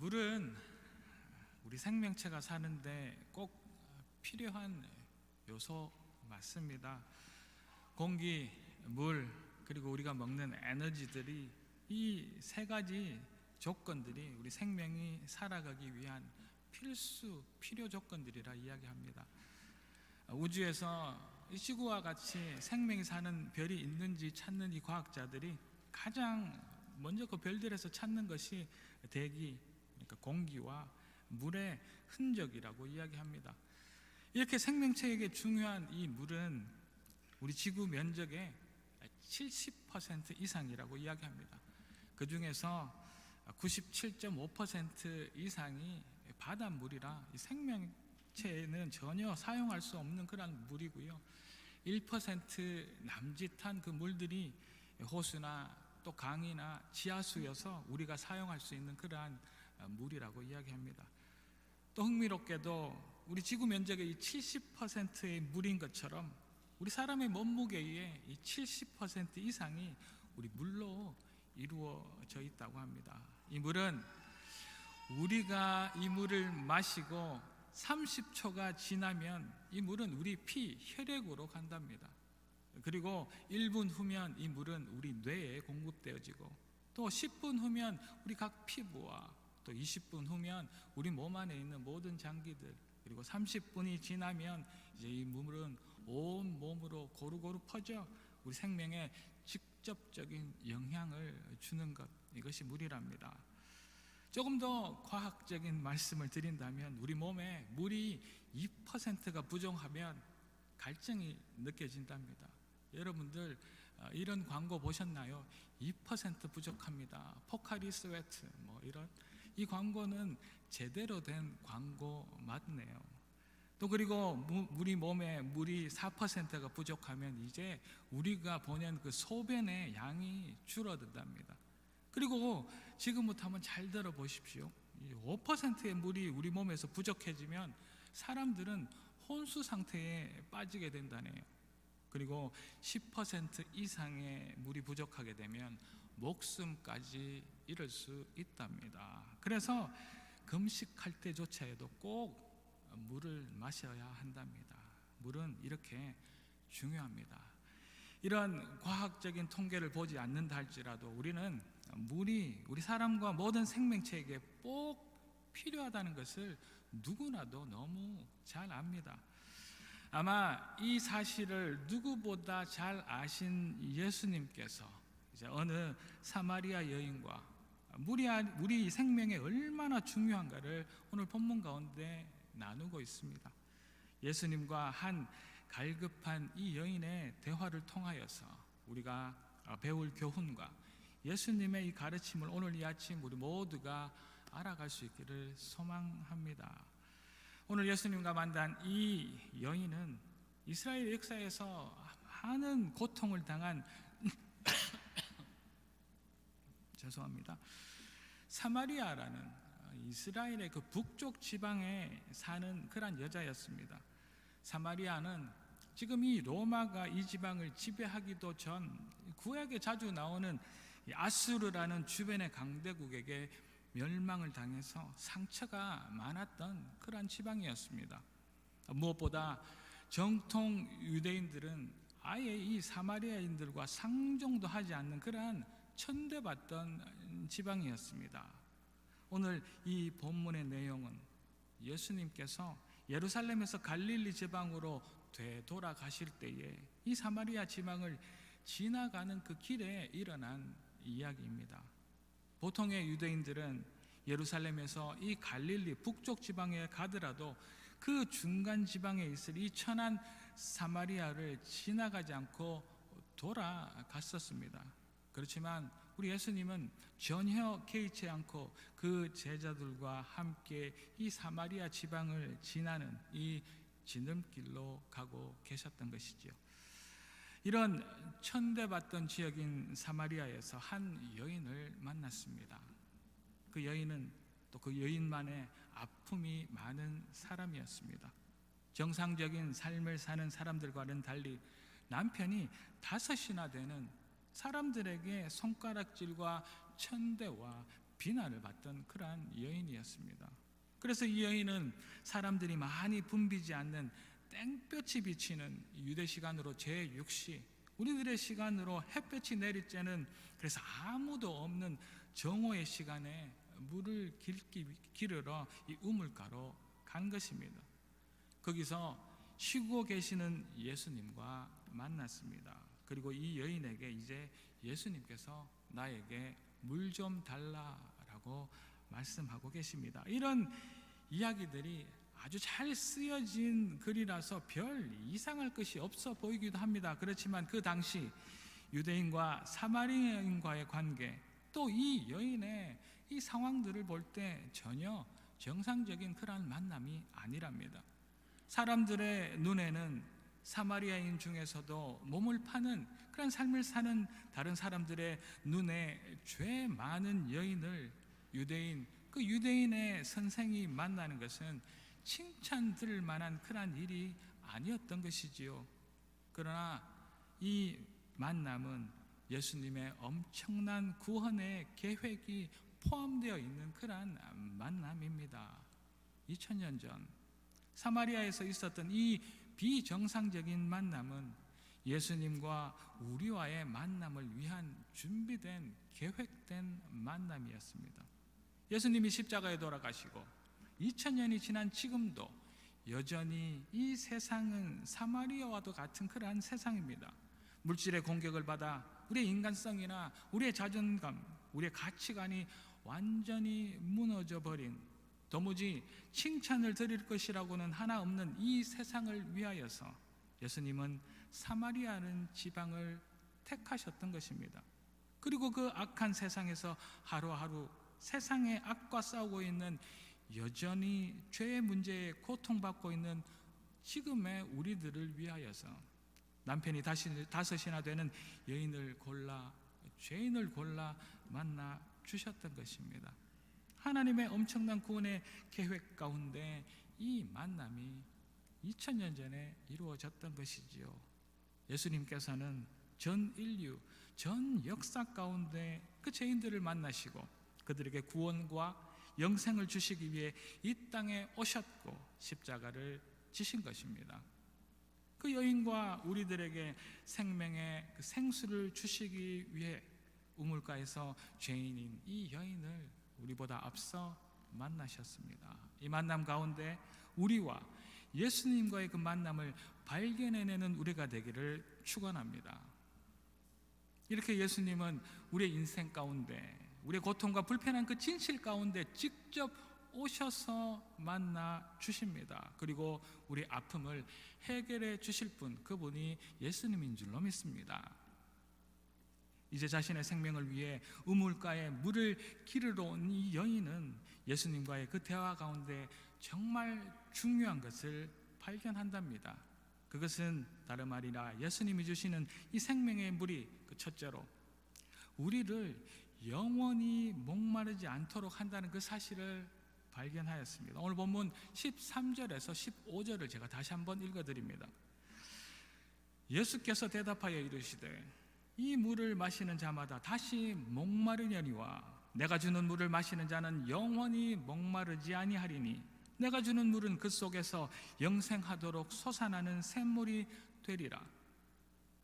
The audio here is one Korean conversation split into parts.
물은 우리 생명체가 사는데 꼭 필요한 요소 맞습니다. 공기, 물, 그리고 우리가 먹는 에너지들이 이 세 가지 조건들이 우리 생명이 살아가기 위한 필요 조건들이라 이야기합니다. 우주에서 이 지구와 같이 생명이 사는 별이 있는지 찾는 이 과학자들이 가장 먼저 그 별들에서 찾는 것이 대기, 그러니까 공기와 물의 흔적이라고 이야기합니다. 이렇게 생명체에게 중요한 이 물은 우리 지구 면적의 70% 이상이라고 이야기합니다. 그 중에서 97.5% 이상이 바닷물이라 이 생명체에는 전혀 사용할 수 없는 그런 물이고요. 1% 남짓한 그 물들이 호수나 또 강이나 지하수여서 우리가 사용할 수 있는 그러한 물이라고 이야기합니다. 또 흥미롭게도 우리 지구 면적의 이 70%의 물인 것처럼 우리 사람의 몸무게의 이 70% 이상이 우리 물로 이루어져 있다고 합니다. 이 물은 우리가 이 물을 마시고 30초가 지나면 이 물은 우리 피, 혈액으로 간답니다. 그리고 1분 후면 이 물은 우리 뇌에 공급되어지고 또 10분 후면 우리 각 피부와 또 20분 후면 우리 몸 안에 있는 모든 장기들, 그리고 30분이 지나면 이제 이 물은 온 몸으로 고루고루 퍼져 우리 생명에 직접적인 영향을 주는 것, 이것이 물이랍니다. 조금 더 과학적인 말씀을 드린다면 우리 몸에 물이 2%가 부족하면 갈증이 느껴진답니다. 여러분들 이런 광고 보셨나요? 2% 부족합니다. 포카리 스웨트 이런 이 광고는 제대로 된 광고 맞네요. 또 그리고 우리 몸에 물이 4%가 부족하면 이제 우리가 보낸 그 소변의 양이 줄어든답니다. 그리고 지금부터 한번 잘 들어보십시오. 5%의 물이 우리 몸에서 부족해지면 사람들은 혼수 상태에 빠지게 된다네요. 그리고 10% 이상의 물이 부족하게 되면 목숨까지 잃을 수 있답니다. 그래서 금식할 때조차에도 꼭 물을 마셔야 한답니다. 물은 이렇게 중요합니다. 이런 과학적인 통계를 보지 않는다 할지라도 우리는 물이 우리 사람과 모든 생명체에게 꼭 필요하다는 것을 누구나도 너무 잘 압니다. 아마 이 사실을 누구보다 잘 아신 예수님께서 이제 어느 사마리아 여인과 우리 생명에 얼마나 중요한가를 오늘 본문 가운데 나누고 있습니다. 예수님과 한 갈급한 이 여인의 대화를 통하여서 우리가 배울 교훈과 예수님의 이 가르침을 오늘 이 아침 우리 모두가 알아갈 수 있기를 소망합니다. 오늘 예수님과 만난 이 여인은 이스라엘 역사에서 많은 고통을 당한 죄송합니다. 사마리아라는 이스라엘의 그 북쪽 지방에 사는 그런 여자였습니다. 사마리아는 지금 이 로마가 이 지방을 지배하기도 전 구약에 자주 나오는 아수르라는 주변의 강대국에게 멸망을 당해서 상처가 많았던 그런 지방이었습니다. 무엇보다 정통 유대인들은 아예 이 사마리아인들과 상종도 하지 않는 그러한 천대받던 지방이었습니다. 오늘 이 본문의 내용은 예수님께서 예루살렘에서 갈릴리 지방으로 되돌아가실 때에 이 사마리아 지방을 지나가는 그 길에 일어난 이야기입니다. 보통의 유대인들은 예루살렘에서 이 갈릴리 북쪽 지방에 가더라도 그 중간 지방에 있을 이 천한 사마리아를 지나가지 않고 돌아갔었습니다. 그렇지만 우리 예수님은 전혀 개의치 않고 그 제자들과 함께 이 사마리아 지방을 지나는 이 지름길로 가고 계셨던 것이지요. 이런 천대받던 지역인 사마리아에서 한 여인을 만났습니다. 그 여인은 또 그 여인만의 아픔이 많은 사람이었습니다. 정상적인 삶을 사는 사람들과는 달리 남편이 5이나 되는 사람들에게 손가락질과 천대와 비난을 받던 그러한 여인이었습니다. 그래서 이 여인은 사람들이 많이 붐비지 않는 땡볕이 비치는 유대 시간으로 제6시, 우리들의 시간으로 햇볕이 내리쬐는, 그래서 아무도 없는 정오의 시간에 물을 기르러 이 우물가로 간 것입니다. 거기서 쉬고 계시는 예수님과 만났습니다. 그리고 이 여인에게 이제 예수님께서 나에게 물 좀 달라라고 말씀하고 계십니다. 이런 이야기들이 아주 잘 쓰여진 글이라서 별 이상할 것이 없어 보이기도 합니다. 그렇지만 그 당시 유대인과 사마리아인과의 관계, 또 이 여인의 이 상황들을 볼 때 전혀 정상적인 그러한 만남이 아니랍니다. 사람들의 눈에는 사마리아인 중에서도 몸을 파는 그런 삶을 사는 다른 사람들의 눈에 죄 많은 여인을 그 유대인의 선생이 만나는 것은 칭찬 들을 만한 그러한 일이 아니었던 것이지요. 그러나 이 만남은 예수님의 엄청난 구원의 계획이 포함되어 있는 그러한 만남입니다. 2000년 전 사마리아에서 있었던 이 비정상적인 만남은 예수님과 우리와의 만남을 위한 준비된 계획된 만남이었습니다. 예수님이 십자가에 돌아가시고 2000년이 지난 지금도 여전히 이 세상은 사마리아와도 같은 그러한 세상입니다. 물질의 공격을 받아 우리의 인간성이나 우리의 자존감, 우리의 가치관이 완전히 무너져 버린, 도무지 칭찬을 드릴 것이라고는 하나 없는 이 세상을 위하여서 예수님은 사마리아라는 지방을 택하셨던 것입니다. 그리고 그 악한 세상에서 하루하루 세상의 악과 싸우고 있는, 여전히 죄의 문제에 고통받고 있는 지금의 우리들을 위하여서 남편이 5이나 되는 여인을 골라, 죄인을 골라 만나 주셨던 것입니다. 하나님의 엄청난 구원의 계획 가운데 이 만남이 2000년 전에 이루어졌던 것이지요. 예수님께서는 전 인류, 전 역사 가운데 그 죄인들을 만나시고 그들에게 구원과 영생을 주시기 위해 이 땅에 오셨고 십자가를 지신 것입니다. 그 여인과 우리들에게 생명의 그 생수를 주시기 위해 우물가에서 죄인인 이 여인을 우리보다 앞서 만나셨습니다. 이 만남 가운데 우리와 예수님과의 그 만남을 발견해내는 우리가 되기를 축원합니다. 이렇게 예수님은 우리의 인생 가운데, 우리의 고통과 불편한 그 진실 가운데 직접 오셔서 만나 주십니다. 그리고 우리 아픔을 해결해 주실 분, 그분이 예수님인 줄로 믿습니다. 이제 자신의 생명을 위해 우물가에 물을 기르러 온 이 여인은 예수님과의 그 대화 가운데 정말 중요한 것을 발견한답니다. 그것은 다름 아니라 예수님이 주시는 이 생명의 물이 그 첫째로 우리를 영원히 목마르지 않도록 한다는 그 사실을 발견하였습니다. 오늘 본문 13절에서 15절을 제가 다시 한번 읽어드립니다. 예수께서 대답하여 이르시되 이 물을 마시는 자마다 다시 목마르려니와 내가 주는 물을 마시는 자는 영원히 목마르지 아니하리니 내가 주는 물은 그 속에서 영생하도록 솟아나는 샘물이 되리라.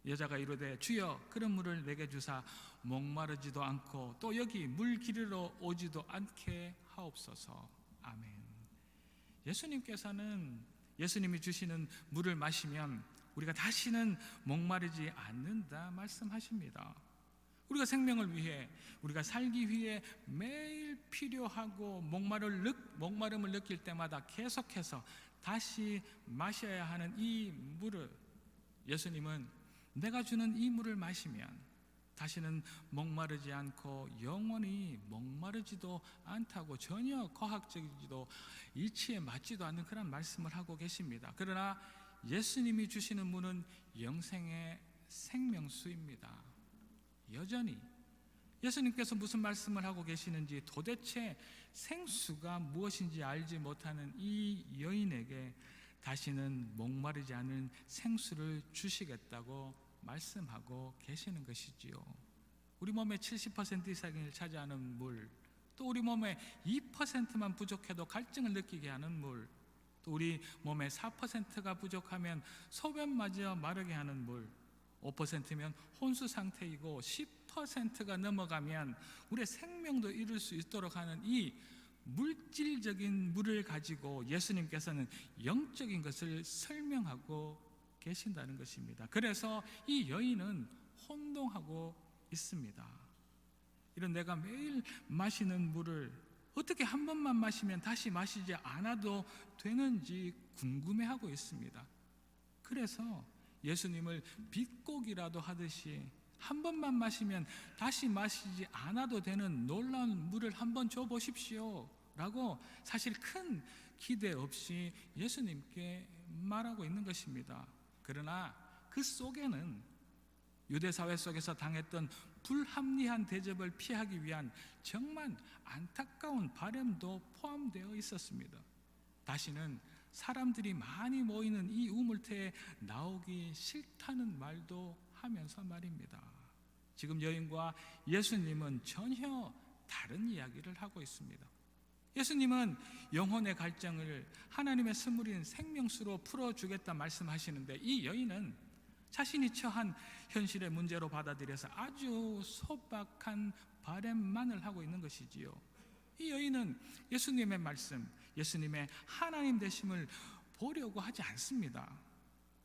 여자가 이르되 주여 그런 물을 내게 주사 목마르지도 않고 또 여기 물 기르러 오지도 않게 하옵소서. 아멘. 예수님께서는 예수님이 주시는 물을 마시면 우리가 다시는 목마르지 않는다 말씀하십니다. 우리가 생명을 위해, 우리가 살기 위해 매일 필요하고 목마름을 느낄 때마다 계속해서 다시 마셔야 하는 이 물을 예수님은 내가 주는 이 물을 마시면 다시는 목마르지 않고 영원히 목마르지도 않다고, 전혀 과학적이지도 이치에 맞지도 않는 그런 말씀을 하고 계십니다. 그러나 예수님이 주시는 물은 영생의 생명수입니다. 여전히 예수님께서 무슨 말씀을 하고 계시는지, 도대체 생수가 무엇인지 알지 못하는 이 여인에게 다시는 목마르지 않은 생수를 주시겠다고 말씀하고 계시는 것이지요. 우리 몸의 70% 이상을 차지하는 물, 또 우리 몸에 2%만 부족해도 갈증을 느끼게 하는 물, 또 우리 몸에 4%가 부족하면 소변마저 마르게 하는 물, 5%면 혼수 상태이고 10%가 넘어가면 우리의 생명도 잃을 수 있도록 하는 이 물질적인 물을 가지고 예수님께서는 영적인 것을 설명하고 계신다는 것입니다. 그래서 이 여인은 혼동하고 있습니다. 이런 내가 매일 마시는 물을 어떻게 한 번만 마시면 다시 마시지 않아도 되는지 궁금해하고 있습니다. 그래서 예수님을 빗고기라도 하듯이 한 번만 마시면 다시 마시지 않아도 되는 놀라운 물을 한번 줘보십시오 라고 사실 큰 기대 없이 예수님께 말하고 있는 것입니다. 그러나 그 속에는 유대사회 속에서 당했던 불합리한 대접을 피하기 위한 정말 안타까운 바람도 포함되어 있었습니다. 다시는 사람들이 많이 모이는 이 우물태에 나오기 싫다는 말도 하면서 말입니다. 지금 여인과 예수님은 전혀 다른 이야기를 하고 있습니다. 예수님은 영혼의 갈증을 하나님의 선물인 생명수로 풀어주겠다 말씀하시는데, 이 여인은 자신이 처한 현실의 문제로 받아들여서 아주 소박한 바램만을 하고 있는 것이지요. 이 여인은 예수님의 말씀, 예수님의 하나님 되심을 보려고 하지 않습니다.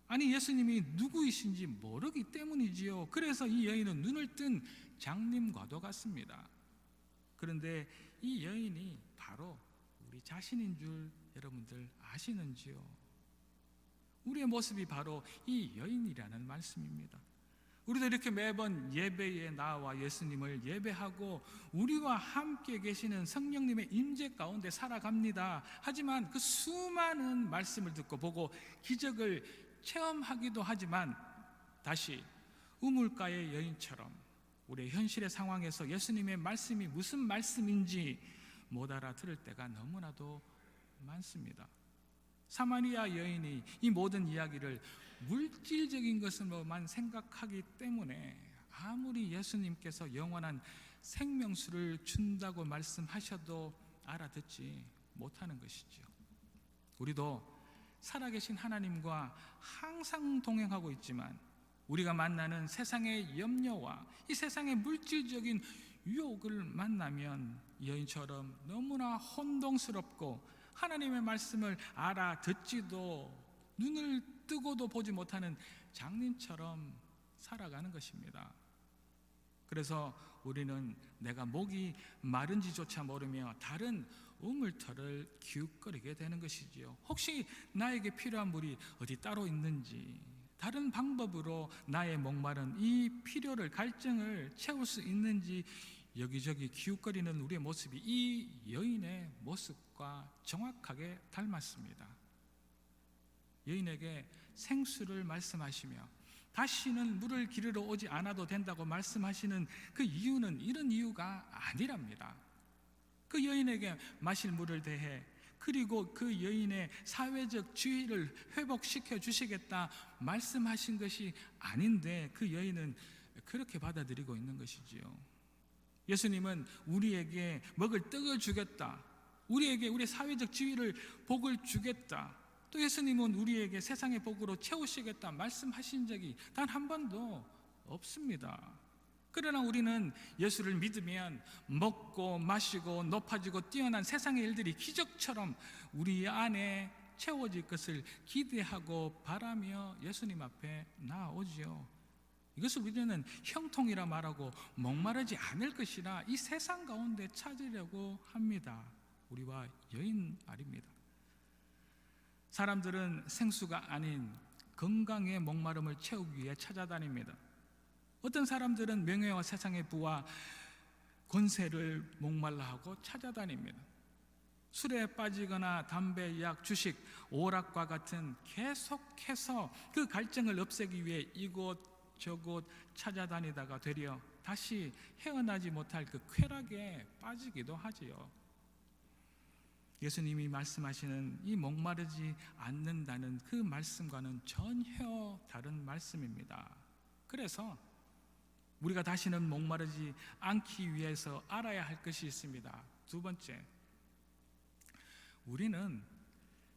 아니, 예수님이 누구이신지 모르기 때문이지요. 그래서 이 여인은 눈을 뜬 장님과도 같습니다. 그런데 이 여인이 바로 우리 자신인 줄 여러분들 아시는지요? 우리의 모습이 바로 이 여인이라는 말씀입니다. 우리도 이렇게 매번 예배에 나와 예수님을 예배하고 우리와 함께 계시는 성령님의 임재 가운데 살아갑니다. 하지만 그 수많은 말씀을 듣고 보고 기적을 체험하기도 하지만 다시 우물가의 여인처럼 우리의 현실의 상황에서 예수님의 말씀이 무슨 말씀인지 못 알아들을 때가 너무나도 많습니다. 사마리아 여인이 이 모든 이야기를 물질적인 것으로만 생각하기 때문에 아무리 예수님께서 영원한 생명수를 준다고 말씀하셔도 알아듣지 못하는 것이죠. 우리도 살아계신 하나님과 항상 동행하고 있지만 우리가 만나는 세상의 염려와 이 세상의 물질적인 유혹을 만나면 여인처럼 너무나 혼동스럽고 하나님의 말씀을 알아듣지도 눈을 뜨고도 보지 못하는 장님처럼 살아가는 것입니다. 그래서 우리는 내가 목이 마른지조차 모르며 다른 우물터를 기웃거리게 되는 것이지요. 혹시 나에게 필요한 물이 어디 따로 있는지, 다른 방법으로 나의 목마른 이 필요를, 갈증을 채울 수 있는지 여기저기 기웃거리는 우리의 모습이 이 여인의 모습과 정확하게 닮았습니다. 여인에게 생수를 말씀하시며 다시는 물을 기르러 오지 않아도 된다고 말씀하시는 그 이유는 이런 이유가 아니랍니다. 그 여인에게 마실 물을 대해 그리고 그 여인의 사회적 지위를 회복시켜 주시겠다 말씀하신 것이 아닌데 그 여인은 그렇게 받아들이고 있는 것이지요. 예수님은 우리에게 먹을 떡을 주겠다, 우리에게 우리의 사회적 지위를 복을 주겠다, 또 예수님은 우리에게 세상의 복으로 채우시겠다 말씀하신 적이 단 한 번도 없습니다. 그러나 우리는 예수를 믿으면 먹고 마시고 높아지고 뛰어난 세상의 일들이 기적처럼 우리 안에 채워질 것을 기대하고 바라며 예수님 앞에 나아오지요. 이것을 우리는 형통이라 말하고 목마르지 않을 것이라 이 세상 가운데 찾으려고 합니다. 우리와 여인 말입니다. 사람들은 생수가 아닌 건강의 목마름을 채우기 위해 찾아다닙니다. 어떤 사람들은 명예와 세상의 부와 권세를 목말라 하고 찾아다닙니다. 술에 빠지거나 담배, 약, 주식, 오락과 같은 계속해서 그 갈증을 없애기 위해 이곳 저곳 찾아다니다가 되려 다시 헤어나지 못할 그 쾌락에 빠지기도 하지요. 예수님이 말씀하시는 이 목마르지 않는다는 그 말씀과는 전혀 다른 말씀입니다. 그래서 우리가 다시는 목마르지 않기 위해서 알아야 할 것이 있습니다. 두 번째, 우리는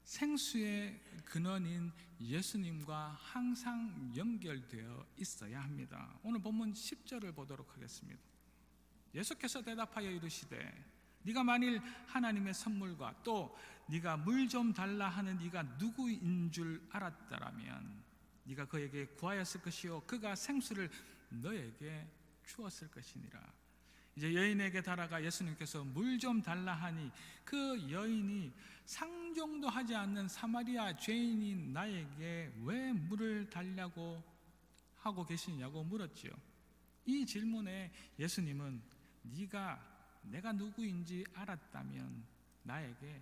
생수의 근원인 예수님과 항상 연결되어 있어야 합니다. 오늘 본문 10절을 보도록 하겠습니다. 예수께서 대답하여 이르시되 네가 만일 하나님의 선물과 또 네가 물 좀 달라 하는 네가 누구인 줄 알았더라면 네가 그에게 구하였을 것이요 그가 생수를 너에게 주었을 것이니라. 이제 여인에게 달아가 예수님께서 물 좀 달라 하니 그 여인이 상종도 하지 않는 사마리아 죄인인 나에게 왜 물을 달라고 하고 계시냐고 물었지요. 이 질문에 예수님은 내가 누구인지 알았다면 나에게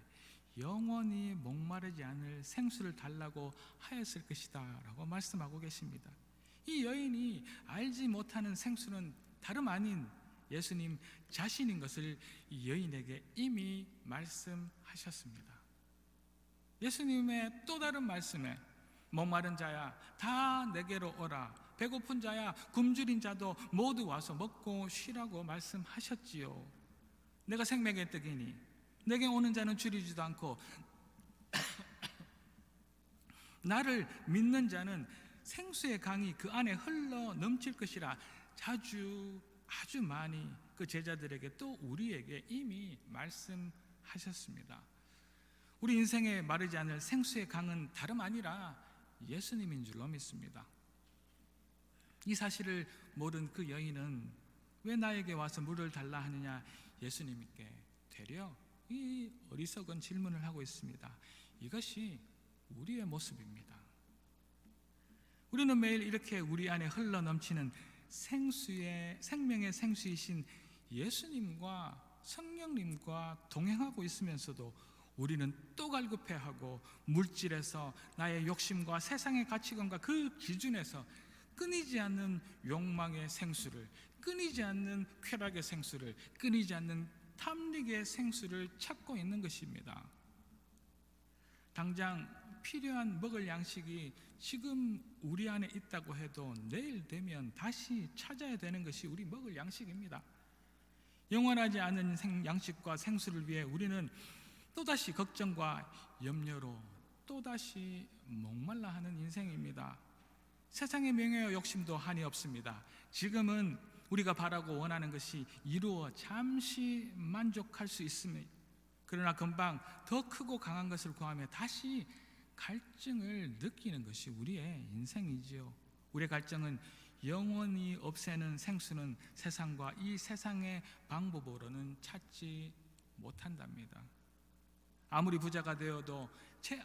영원히 목마르지 않을 생수를 달라고 하였을 것이다 라고 말씀하고 계십니다. 이 여인이 알지 못하는 생수는 다름 아닌 예수님 자신인 것을 이 여인에게 이미 말씀하셨습니다. 예수님의 또 다른 말씀에 목마른 자야 다 내게로 오라, 배고픈 자야 굶주린 자도 모두 와서 먹고 쉬라고 말씀하셨지요. 내가 생명의 떡이니 내게 오는 자는 줄이지도 않고 나를 믿는 자는 생수의 강이 그 안에 흘러 넘칠 것이라 아주 많이 그 제자들에게 또 우리에게 이미 말씀하셨습니다. 우리 인생에 마르지 않을 생수의 강은 다름 아니라 예수님인 줄로 믿습니다. 이 사실을 모른 그 여인은 왜 나에게 와서 물을 달라 하느냐 예수님께 되려 이 어리석은 질문을 하고 있습니다. 이것이 우리의 모습입니다. 우리는 매일 이렇게 우리 안에 흘러 넘치는 생명의 생수이신 예수님과 성령님과 동행하고 있으면서도 우리는 또 갈급해하고 물질에서 나의 욕심과 세상의 가치관과 그 기준에서 끊이지 않는 욕망의 생수를, 끊이지 않는 쾌락의 생수를, 끊이지 않는 탐닉의 생수를 찾고 있는 것입니다. 당장 필요한 먹을 양식이 지금 우리 안에 있다고 해도 내일 되면 다시 찾아야 되는 것이 우리 먹을 양식입니다. 영원하지 않은 양식과 생수를 위해 우리는 또다시 걱정과 염려로 또다시 목말라 하는 인생입니다. 세상의 명예와 욕심도 한이 없습니다. 지금은 우리가 바라고 원하는 것이 이루어 잠시 만족할 수 있습니다. 그러나 금방 더 크고 강한 것을 구하며 다시 갈증을 느끼는 것이 우리의 인생이지요. 우리의 갈증은 영원히 없애는 생수는 세상과 이 세상의 방법으로는 찾지 못한답니다. 아무리 부자가 되어도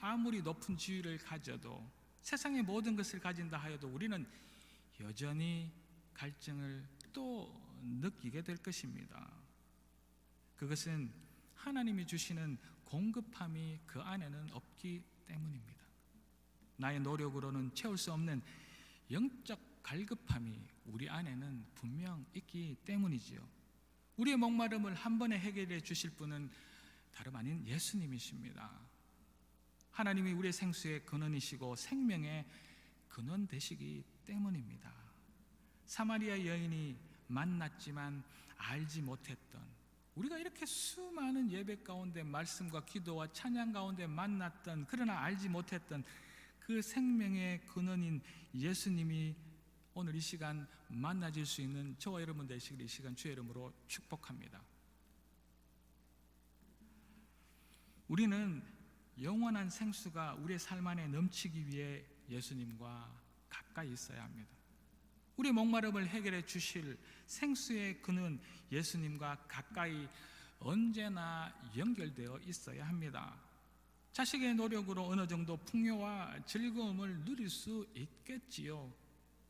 아무리 높은 지위를 가져도 세상의 모든 것을 가진다 하여도 우리는 여전히 갈증을 또 느끼게 될 것입니다. 그것은 하나님이 주시는 공급함이 그 안에는 없기 때문입니다. 나의 노력으로는 채울 수 없는 영적 갈급함이 우리 안에는 분명 있기 때문이지요. 우리의 목마름을 한 번에 해결해 주실 분은 다름 아닌 예수님이십니다. 하나님이 우리의 생수의 근원이시고 생명의 근원 되시기 때문입니다. 사마리아 여인이 만났지만 알지 못했던, 우리가 이렇게 수많은 예배 가운데 말씀과 기도와 찬양 가운데 만났던, 그러나 알지 못했던 그 생명의 근원인 예수님이 오늘 이 시간 만나질 수 있는 저와 여러분 되시길 이 시간 주의 이름으로 축복합니다. 우리는 영원한 생수가 우리의 삶 안에 넘치기 위해 예수님과 가까이 있어야 합니다. 우리의 목마름을 해결해 주실 생수의 근원 예수님과 가까이 언제나 연결되어 있어야 합니다. 자식의 노력으로 어느 정도 풍요와 즐거움을 누릴 수 있겠지요.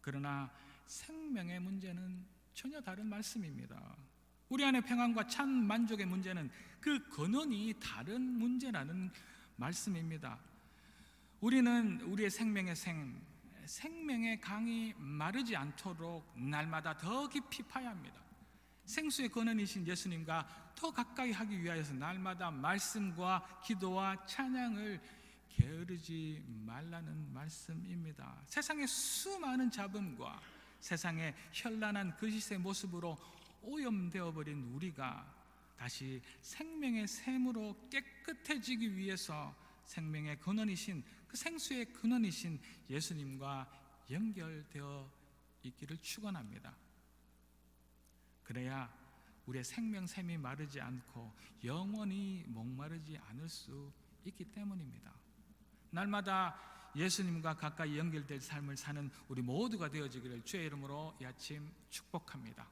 그러나 생명의 문제는 전혀 다른 말씀입니다. 우리 안에 평안과 참 만족의 문제는 그 근원이 다른 문제라는 말씀입니다. 우리는 우리의 생명의 강이 마르지 않도록 날마다 더 깊이 파야 합니다. 생수의 근원이신 예수님과 더 가까이 하기 위하여서 날마다 말씀과 기도와 찬양을 게으르지 말라는 말씀입니다. 세상의 수많은 잡음과 세상의 현란한 거짓의 모습으로 오염되어 버린 우리가 다시 생명의 샘으로 깨끗해지기 위해서 생명의 근원이신, 그 생수의 근원이신 예수님과 연결되어 있기를 축원합니다. 그래야 우리의 생명샘이 마르지 않고 영원히 목마르지 않을 수 있기 때문입니다. 날마다 예수님과 가까이 연결될 삶을 사는 우리 모두가 되어지기를 주의 이름으로 이 아침 축복합니다.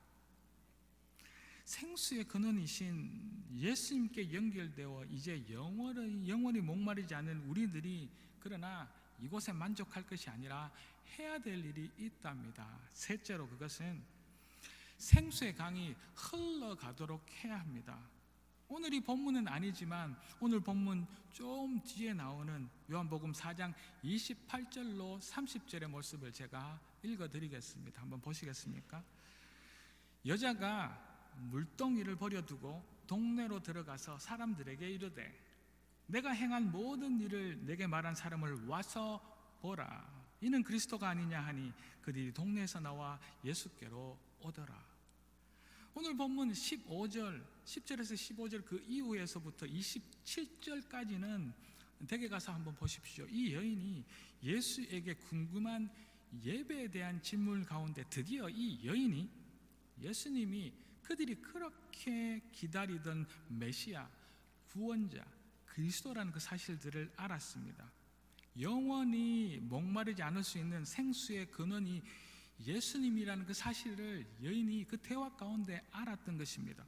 생수의 근원이신 예수님께 연결되어 이제 영원히 목마르지 않는 우리들이, 그러나 이곳에 만족할 것이 아니라 해야 될 일이 있답니다. 셋째로, 그것은 생수의 강이 흘러가도록 해야 합니다. 오늘 이 본문은 아니지만 오늘 본문 좀 뒤에 나오는 요한복음 4장 28절로 30절의 모습을 제가 읽어드리겠습니다. 한번 보시겠습니까? 여자가 물동이를 버려두고 동네로 들어가서 사람들에게 이르되 내가 행한 모든 일을 내게 말한 사람을 와서 보라. 이는 그리스도가 아니냐 하니 그들이 동네에서 나와 예수께로 오더라. 오늘 본문 10절에서 15절 그 이후에서부터 27절까지는 댁에 가서 한번 보십시오. 이 여인이 예수에게 궁금한 예배에 대한 질문 가운데 드디어 이 여인이 예수님이 그들이 그렇게 기다리던 메시아, 구원자, 그리스도라는 그 사실들을 알았습니다. 영원히 목마르지 않을 수 있는 생수의 근원이 예수님이라는 그 사실을 여인이 그 대화 가운데 알았던 것입니다.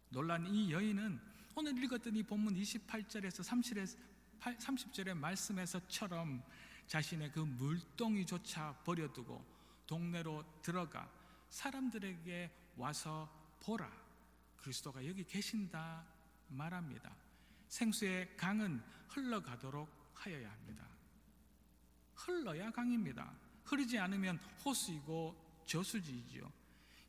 놀란 이 여인은 오늘 읽었던 이 본문 28절에서 30절의 말씀에서처럼 자신의 그 물동이조차 버려두고 동네로 들어가 사람들에게 와서 보라, 그리스도가 여기 계신다 말합니다. 생수의 강은 흘러가도록 하여야 합니다. 흘러야 강입니다. 흐르지 않으면 호수이고 저수지이지요.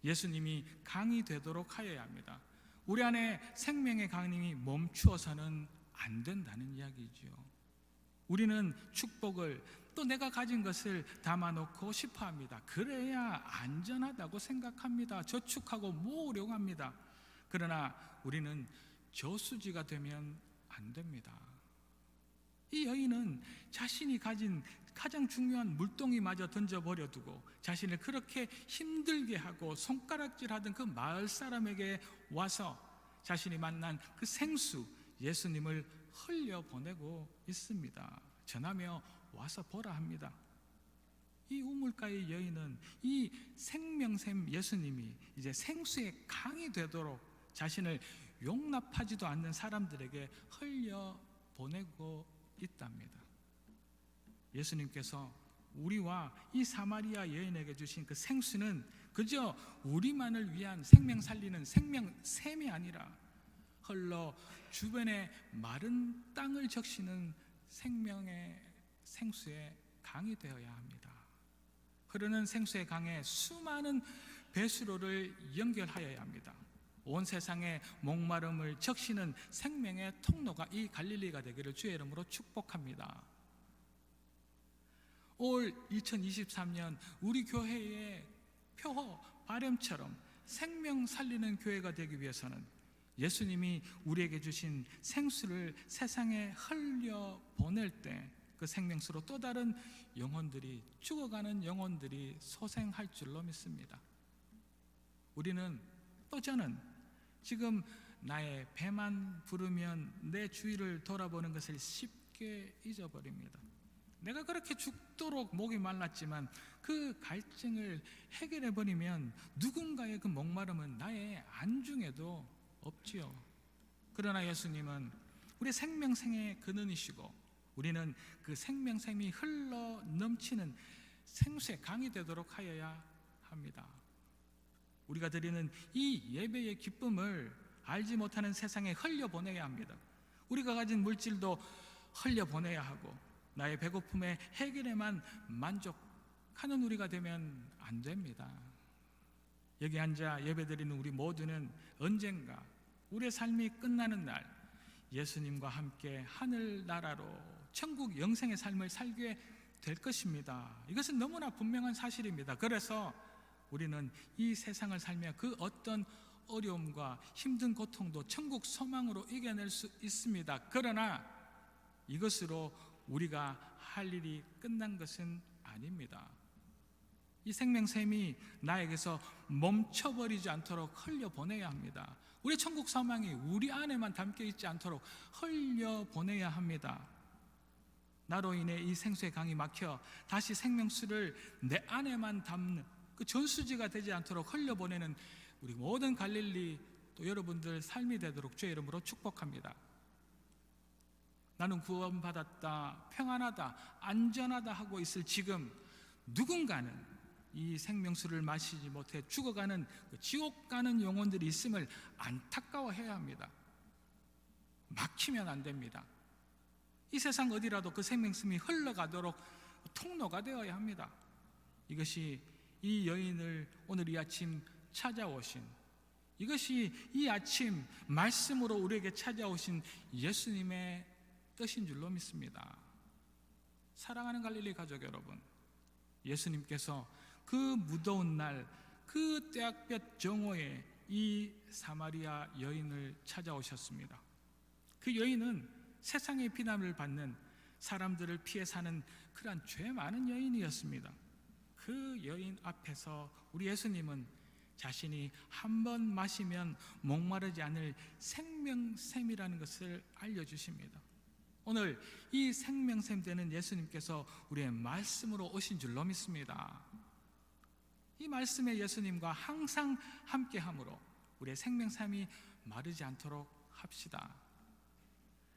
예수님이 강이 되도록 하여야 합니다. 우리 안에 생명의 강이 멈추어서는 안 된다는 이야기죠. 우리는 축복을, 또 내가 가진 것을 담아놓고 싶어합니다. 그래야 안전하다고 생각합니다. 저축하고 모으려고 합니다. 그러나 우리는 저수지가 되면 안 됩니다. 이 여인은 자신이 가진 가장 중요한 물동이마저 던져버려두고 자신을 그렇게 힘들게 하고 손가락질하던 그 마을 사람에게 와서 자신이 만난 그 생수 예수님을 흘려보내고 있습니다. 전하며 와서 보라 합니다. 이 우물가의 여인은 이 생명샘 예수님이 이제 생수의 강이 되도록 자신을 용납하지도 않는 사람들에게 흘려보내고 있답니다. 예수님께서 우리와 이 사마리아 여인에게 주신 그 생수는 그저 우리만을 위한 생명 살리는 생명샘이 아니라 흘러 주변의 마른 땅을 적시는 생명의 생수의 강이 되어야 합니다. 흐르는 생수의 강에 수많은 배수로를 연결하여야 합니다. 온 세상의 목마름을 적시는 생명의 통로가 이 갈릴리가 되기를 주의 이름으로 축복합니다. 올 2023년 우리 교회의 표어 바램처럼 생명 살리는 교회가 되기 위해서는 예수님이 우리에게 주신 생수를 세상에 흘려 보낼 때 그 생명수로 또 다른 영혼들이, 죽어가는 영혼들이 소생할 줄로 믿습니다. 우리는, 또 저는 지금 나의 배만 부르면 내 주위를 돌아보는 것을 쉽게 잊어버립니다. 내가 그렇게 죽도록 목이 말랐지만 그 갈증을 해결해버리면 누군가의 그 목마름은 나의 안중에도 없지요. 그러나 예수님은 우리 생명샘의 근원이시고 우리는 그 생명샘이 흘러 넘치는 생수의 강이 되도록 하여야 합니다. 우리가 드리는 이 예배의 기쁨을 알지 못하는 세상에 흘려보내야 합니다. 우리가 가진 물질도 흘려보내야 하고 나의 배고픔의 해결에만 만족하는 우리가 되면 안 됩니다. 여기 앉아 예배드리는 우리 모두는 언젠가 우리의 삶이 끝나는 날 예수님과 함께 하늘나라로 천국 영생의 삶을 살게 될 것입니다. 이것은 너무나 분명한 사실입니다. 그래서 우리는 이 세상을 살며 그 어떤 어려움과 힘든 고통도 천국 소망으로 이겨낼 수 있습니다. 그러나 이것으로 우리가 할 일이 끝난 것은 아닙니다. 이 생명샘이 나에게서 멈춰버리지 않도록 흘려보내야 합니다. 우리 천국 소망이 우리 안에만 담겨 있지 않도록 흘려보내야 합니다. 나로 인해 이 생수의 강이 막혀 다시 생명수를 내 안에만 담는 그 전수지가 되지 않도록 흘려보내는 우리 모든 갈릴리 또 여러분들 삶이 되도록 주의 이름으로 축복합니다. 나는 구원받았다, 평안하다, 안전하다 하고 있을 지금 누군가는 이 생명수를 마시지 못해 죽어가는 지옥 가는 영혼들이 있음을 안타까워해야 합니다. 막히면 안 됩니다. 이 세상 어디라도 그 생명샘이 흘러가도록 통로가 되어야 합니다. 이것이 이 여인을 오늘 이 아침 찾아오신, 이것이 이 아침 말씀으로 우리에게 찾아오신 예수님의 뜻인 줄로 믿습니다. 사랑하는 갈릴리 가족 여러분, 예수님께서 그 무더운 날, 그 떼약볕 정오에 이 사마리아 여인을 찾아오셨습니다. 그 여인은 세상의 비난을 받는 사람들을 피해 사는 그러한 죄 많은 여인이었습니다. 그 여인 앞에서 우리 예수님은 자신이 한 번 마시면 목마르지 않을 생명샘이라는 것을 알려주십니다. 오늘 이 생명샘 되는 예수님께서 우리의 말씀으로 오신 줄로 믿습니다. 이 말씀의 예수님과 항상 함께함으로 우리의 생명샘이 마르지 않도록 합시다.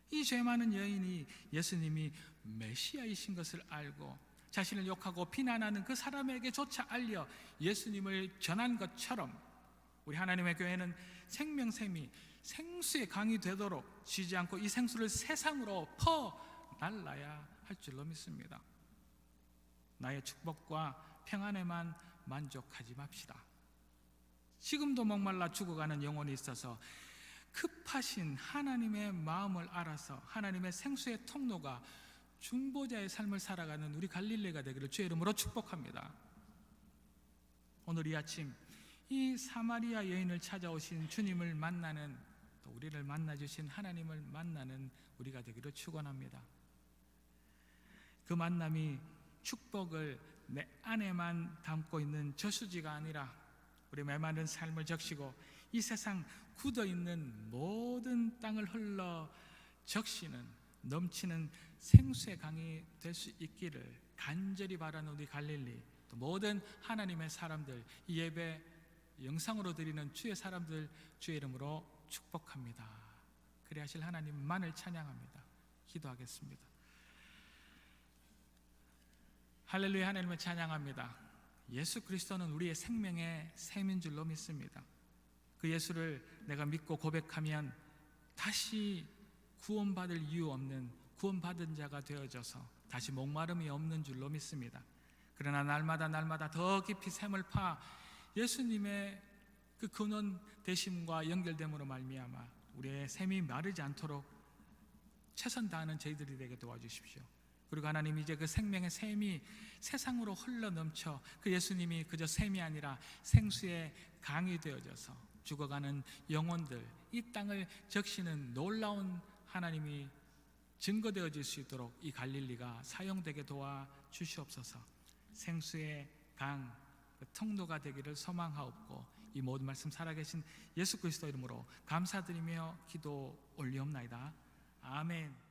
이 죄 많은 여인이 예수님이 메시아이신 것을 알고 자신을 욕하고 비난하는 그 사람에게조차 알려 예수님을 전한 것처럼 우리 하나님의 교회는 생명샘이 생수의 강이 되도록 쉬지 않고 이 생수를 세상으로 퍼날라야 할 줄로 믿습니다. 나의 축복과 평안에만 만족하지 맙시다. 지금도 목말라 죽어가는 영혼이 있어서 급하신 하나님의 마음을 알아서 하나님의 생수의 통로가 중보자의 삶을 살아가는 우리 갈릴레가 되기를 주의 이름으로 축복합니다. 오늘 이 아침 이 사마리아 여인을 찾아오신 주님을 만나는, 또 우리를 만나주신 하나님을 만나는 우리가 되기를 축원합니다. 그 만남이 축복을 내 안에만 담고 있는 저수지가 아니라 우리 메마른 삶을 적시고 이 세상 굳어있는 모든 땅을 흘러 적시는 넘치는 생수의 강이 될 수 있기를 간절히 바라는 우리 갈릴리, 또 모든 하나님의 사람들, 이 예배 영상으로 드리는 주의 사람들 주의 이름으로 축복합니다. 그리 하실 하나님만을 찬양합니다. 기도하겠습니다. 할렐루야. 하나님을 찬양합니다. 예수 그리스도는 우리의 생명의 샘인 줄로 믿습니다. 그 예수를 내가 믿고 고백하면 다시 구원받을 이유 없는 구원받은 자가 되어져서 다시 목마름이 없는 줄로 믿습니다. 그러나 날마다 더 깊이 샘을 파 예수님의 그 근원 되심과 연결됨으로 말미암아 우리의 샘이 마르지 않도록 최선 다하는 저희들이 되게 도와주십시오. 그리고 하나님, 이제 그 생명의 샘이 세상으로 흘러 넘쳐 그 예수님이 그저 샘이 아니라 생수의 강이 되어져서 죽어가는 영혼들, 이 땅을 적시는 놀라운 하나님이 증거되어질 수 있도록 이 갈릴리가 사용되게 도와주시옵소서. 생수의 강, 그 통로가 되기를 소망하옵고 이 모든 말씀 살아계신 예수 그리스도 이름으로 감사드리며 기도 올리옵나이다. 아멘.